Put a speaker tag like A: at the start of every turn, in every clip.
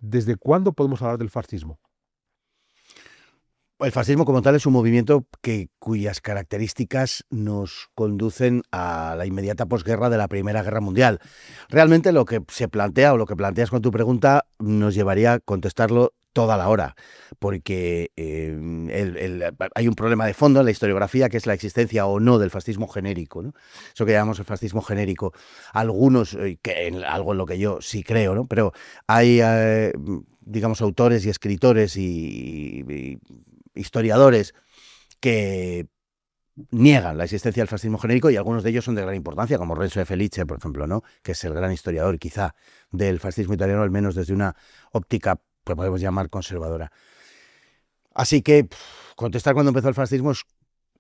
A: ¿desde cuándo podemos hablar del fascismo?
B: El fascismo como tal es un movimiento cuyas características nos conducen a la inmediata posguerra de la Primera Guerra Mundial. Realmente lo que se plantea o lo que planteas con tu pregunta nos llevaría a contestarlo toda la hora, porque hay un problema de fondo en la historiografía que es la existencia o no del fascismo genérico, ¿no? Eso que llamamos el fascismo genérico. Algunos, algo en lo que yo sí creo, ¿no? Pero hay, digamos, autores y escritores y historiadores que niegan la existencia del fascismo genérico y algunos de ellos son de gran importancia, como Renzo de Felice, por ejemplo, ¿no? Que es el gran historiador, quizá, del fascismo italiano, al menos desde una óptica que podemos llamar conservadora. Así que contestar cuándo empezó el fascismo es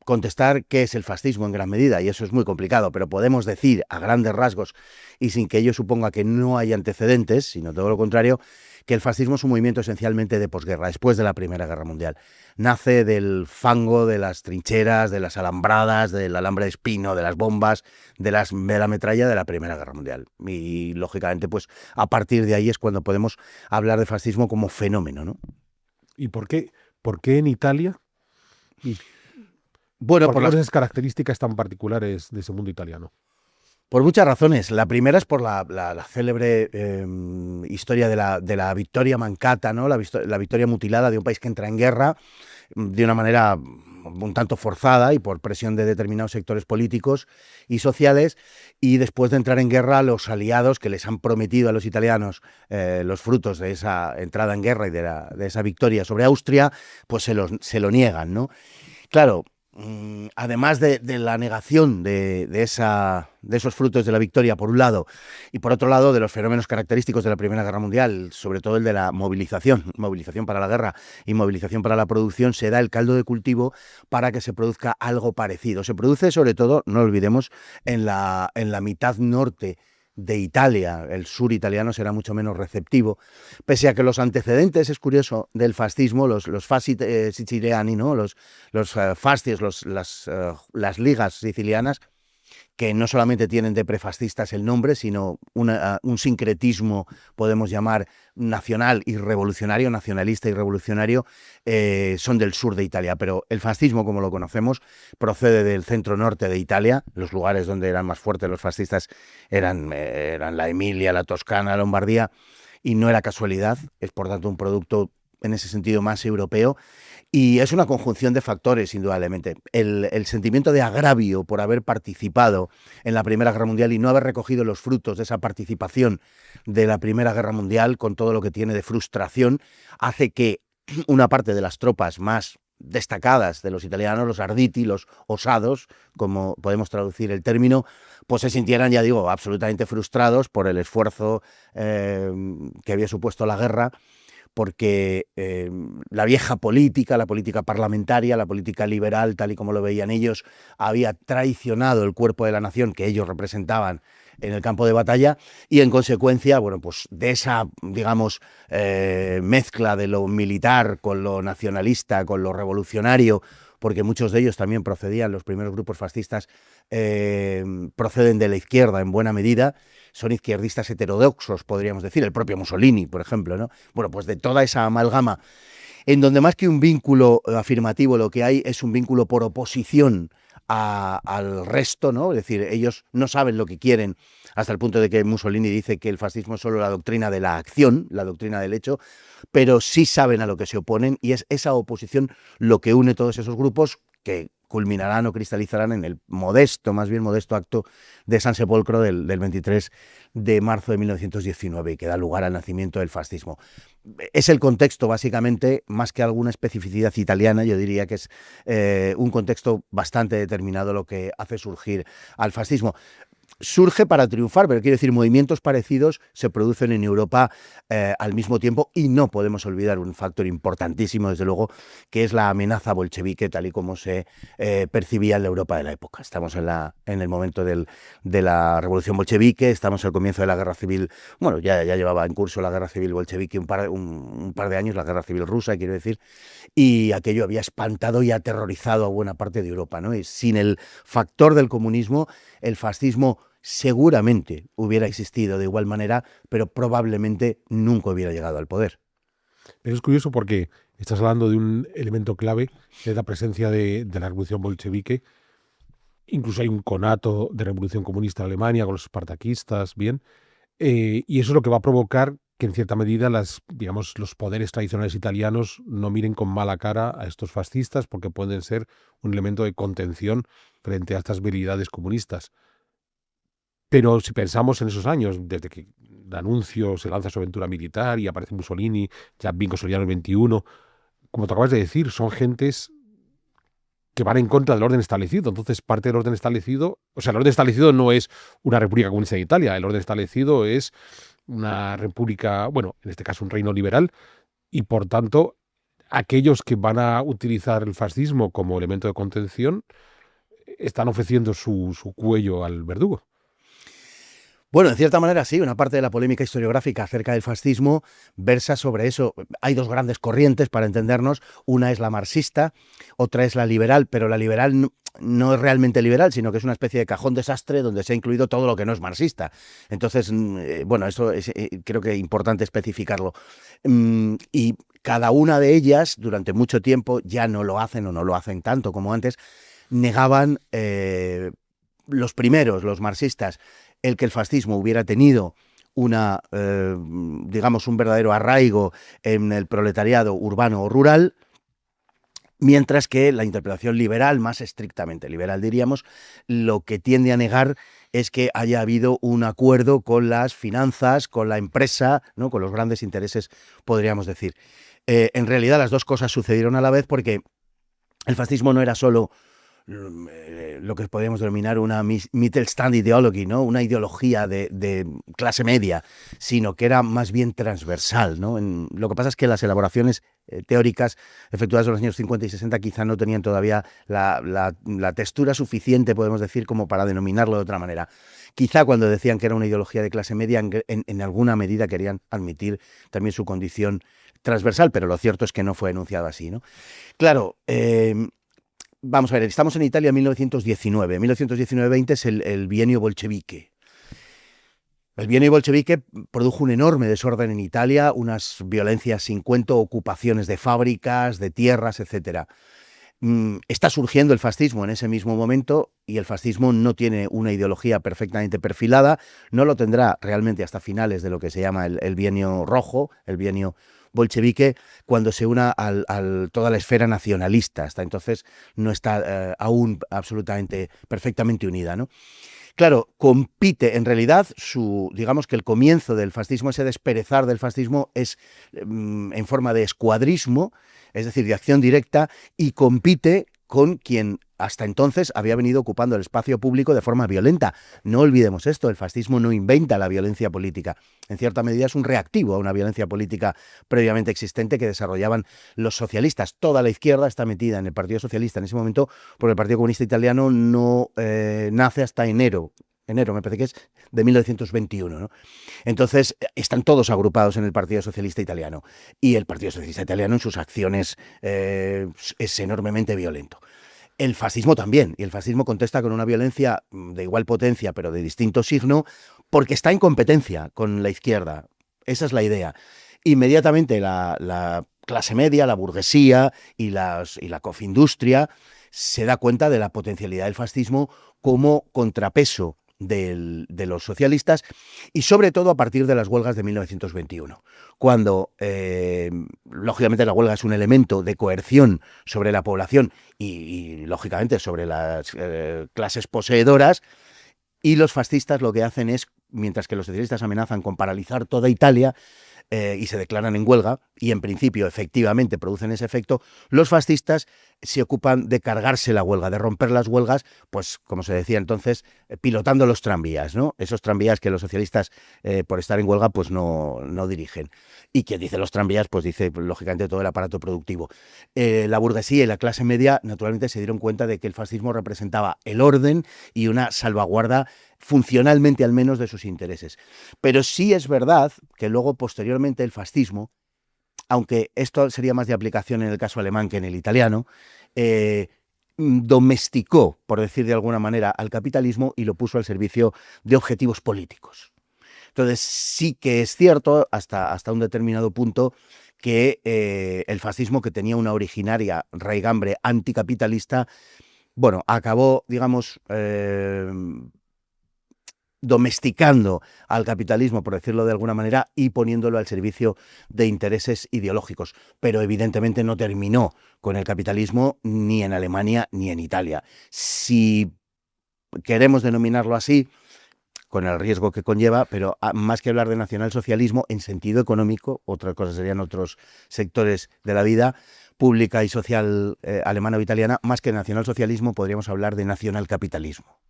B: contestar qué es el fascismo en gran medida, y eso es muy complicado, pero podemos decir a grandes rasgos, y sin que ello suponga que no hay antecedentes, sino todo lo contrario, que el fascismo es un movimiento esencialmente de posguerra, después de la Primera Guerra Mundial. Nace del fango, de las trincheras, de las alambradas, del alambre de espino, de las bombas, de la metralla de la Primera Guerra Mundial. Y, lógicamente, pues a partir de ahí es cuando podemos hablar de fascismo como fenómeno, ¿no?
A: ¿Y por qué en Italia? ¿Y
B: bueno,
A: por esas características tan particulares de ese mundo italiano?
B: Por muchas razones. La primera es por la célebre historia de la victoria mancata, ¿no? La victoria mutilada de un país que entra en guerra de una manera un tanto forzada y por presión de determinados sectores políticos y sociales, y después de entrar en guerra, los aliados que les han prometido a los italianos los frutos de esa entrada en guerra y de esa victoria sobre Austria, pues se lo niegan, ¿no? Claro, además de la negación de esos frutos de la victoria, por un lado, y por otro lado, de los fenómenos característicos de la Primera Guerra Mundial, sobre todo el de la movilización para la guerra y movilización para la producción, se da el caldo de cultivo para que se produzca algo parecido. Se produce, sobre todo, no olvidemos, en la mitad norte de Italia. El sur italiano será mucho menos receptivo, pese a que los antecedentes, es curioso, del fascismo, los fasci siciliani, ¿no? los fascios, las ligas sicilianas, que no solamente tienen de prefascistas el nombre, sino un sincretismo, podemos llamar, nacional y revolucionario, nacionalista y revolucionario, son del sur de Italia. Pero el fascismo, como lo conocemos, procede del centro-norte de Italia. Los lugares donde eran más fuertes los fascistas eran la Emilia, la Toscana, la Lombardía, y no era casualidad, es por tanto un producto en ese sentido más europeo. Y es una conjunción de factores, indudablemente. El sentimiento de agravio por haber participado en la Primera Guerra Mundial y no haber recogido los frutos de esa participación de la Primera Guerra Mundial, con todo lo que tiene de frustración, hace que una parte de las tropas más destacadas de los italianos, los arditi, los osados, como podemos traducir el término, pues se sintieran, ya digo, absolutamente frustrados por el esfuerzo que había supuesto la guerra, porque la vieja política, la política parlamentaria, la política liberal, tal y como lo veían ellos, había traicionado el cuerpo de la nación que ellos representaban en el campo de batalla, y en consecuencia, bueno, pues de esa, digamos, mezcla de lo militar con lo nacionalista, con lo revolucionario, porque muchos de ellos también procedían, los primeros grupos fascistas proceden de la izquierda en buena medida, son izquierdistas heterodoxos, podríamos decir, el propio Mussolini, por ejemplo, ¿no? Bueno, pues de toda esa amalgama, en donde más que un vínculo afirmativo, lo que hay es un vínculo por oposición al resto, ¿no? Es decir, ellos no saben lo que quieren, hasta el punto de que Mussolini dice que el fascismo es solo la doctrina de la acción, la doctrina del hecho, pero sí saben a lo que se oponen, y es esa oposición lo que une todos esos grupos, que culminarán o cristalizarán en el más bien modesto acto de San Sepolcro del 23 de marzo de 1919, y que da lugar al nacimiento del fascismo. Es el contexto, básicamente, más que alguna especificidad italiana, yo diría que es un contexto bastante determinado lo que hace surgir al fascismo. Surge para triunfar, pero quiero decir, movimientos parecidos se producen en Europa al mismo tiempo, y no podemos olvidar un factor importantísimo, desde luego, que es la amenaza bolchevique, tal y como se percibía en la Europa de la época. Estamos en el momento de la revolución bolchevique, estamos al comienzo de la guerra civil, bueno, ya llevaba en curso la guerra civil bolchevique un par de años, la guerra civil rusa, quiero decir, y aquello había espantado y aterrorizado a buena parte de Europa, ¿no? Y sin el factor del comunismo, el fascismo seguramente hubiera existido de igual manera, pero probablemente nunca hubiera llegado al poder.
A: Pero es curioso porque estás hablando de un elemento clave, que es la presencia de la revolución bolchevique. Incluso hay un conato de revolución comunista en Alemania con los espartaquistas, bien. Y eso es lo que va a provocar que en cierta medida digamos, los poderes tradicionales italianos no miren con mala cara a estos fascistas porque pueden ser un elemento de contención frente a estas veridades comunistas. Pero si pensamos en esos años, desde que D'Annunzio se lanza su aventura militar y aparece Mussolini, ya bien consolidado en el 21, como te acabas de decir, son gentes que van en contra del orden establecido. Entonces, parte del orden establecido, o sea, el orden establecido no es una república comunista de Italia, el orden establecido es una república, bueno, en este caso un reino liberal, y por tanto, aquellos que van a utilizar el fascismo como elemento de contención están ofreciendo su cuello al verdugo.
B: Bueno, en cierta manera sí, una parte de la polémica historiográfica acerca del fascismo versa sobre eso. Hay dos grandes corrientes para entendernos, una es la marxista, otra es la liberal, pero la liberal no es realmente liberal, sino que es una especie de cajón desastre donde se ha incluido todo lo que no es marxista. Entonces, bueno, eso es, creo que es importante especificarlo. Y cada una de ellas, durante mucho tiempo, ya no lo hacen o no lo hacen tanto como antes, negaban los primeros, los marxistas, el que el fascismo hubiera tenido digamos, un verdadero arraigo en el proletariado urbano o rural, mientras que la interpretación liberal, más estrictamente liberal diríamos, lo que tiende a negar es que haya habido un acuerdo con las finanzas, con la empresa, ¿no? Con los grandes intereses, podríamos decir. En realidad las dos cosas sucedieron a la vez porque el fascismo no era solo lo que podríamos denominar una Mittelstand Ideology, ¿no? Una ideología de clase media, sino que era más bien transversal, ¿no? Lo que pasa es que las elaboraciones teóricas efectuadas en los años 50 y 60 quizá no tenían todavía la textura suficiente, podemos decir, como para denominarlo de otra manera. Quizá cuando decían que era una ideología de clase media, en alguna medida querían admitir también su condición transversal, pero lo cierto es que no fue enunciado así, ¿no? Claro, vamos a ver, estamos en Italia en 1919. 1919-20 es el bienio bolchevique. El bienio bolchevique produjo un enorme desorden en Italia, unas violencias sin cuento, ocupaciones de fábricas, de tierras, etc. Está surgiendo el fascismo en ese mismo momento y el fascismo no tiene una ideología perfectamente perfilada, no lo tendrá realmente hasta finales de lo que se llama el bienio rojo, el bienio bolchevique, cuando se una a toda la esfera nacionalista. Hasta entonces no está aún absolutamente perfectamente unida, ¿no? Claro, compite, en realidad, digamos que el comienzo del fascismo, ese desperezar del fascismo es en forma de escuadrismo, es decir, de acción directa, y compite con quien hasta entonces había venido ocupando el espacio público de forma violenta. No olvidemos esto, el fascismo no inventa la violencia política. En cierta medida es un reactivo a una violencia política previamente existente que desarrollaban los socialistas. Toda la izquierda está metida en el Partido Socialista en ese momento, porque el Partido Comunista Italiano no nace hasta enero, me parece que es, de 1921, ¿no? Entonces, están todos agrupados en el Partido Socialista Italiano. Y el Partido Socialista Italiano en sus acciones es enormemente violento. El fascismo también, y el fascismo contesta con una violencia de igual potencia, pero de distinto signo, porque está en competencia con la izquierda. Esa es la idea. Inmediatamente la clase media, la burguesía y la cofindustria se da cuenta de la potencialidad del fascismo como contrapeso de los socialistas y sobre todo a partir de las huelgas de 1921, cuando lógicamente la huelga es un elemento de coerción sobre la población y lógicamente sobre las clases poseedoras, y los fascistas lo que hacen es, mientras que los socialistas amenazan con paralizar toda Italia, y se declaran en huelga, y en principio efectivamente producen ese efecto, los fascistas se ocupan de cargarse la huelga, de romper las huelgas, pues como se decía entonces, pilotando los tranvías, ¿no? Esos tranvías que los socialistas, por estar en huelga, pues no dirigen. Y quien dice los tranvías, pues dice, lógicamente, todo el aparato productivo. La burguesía y la clase media, naturalmente, se dieron cuenta de que el fascismo representaba el orden y una salvaguarda funcionalmente al menos de sus intereses. Pero sí es verdad que luego, posteriormente, el fascismo, aunque esto sería más de aplicación en el caso alemán que en el italiano, domesticó, por decir de alguna manera, al capitalismo y lo puso al servicio de objetivos políticos. Entonces sí que es cierto, hasta un determinado punto, que el fascismo, que tenía una originaria raigambre anticapitalista, bueno, acabó, digamos, domesticando al capitalismo, por decirlo de alguna manera, y poniéndolo al servicio de intereses ideológicos. Pero evidentemente no terminó con el capitalismo ni en Alemania ni en Italia. Si queremos denominarlo así, con el riesgo que conlleva, pero más que hablar de nacionalsocialismo, en sentido económico, otra cosa serían otros sectores de la vida pública y social alemana o italiana, más que nacionalsocialismo podríamos hablar de nacionalcapitalismo.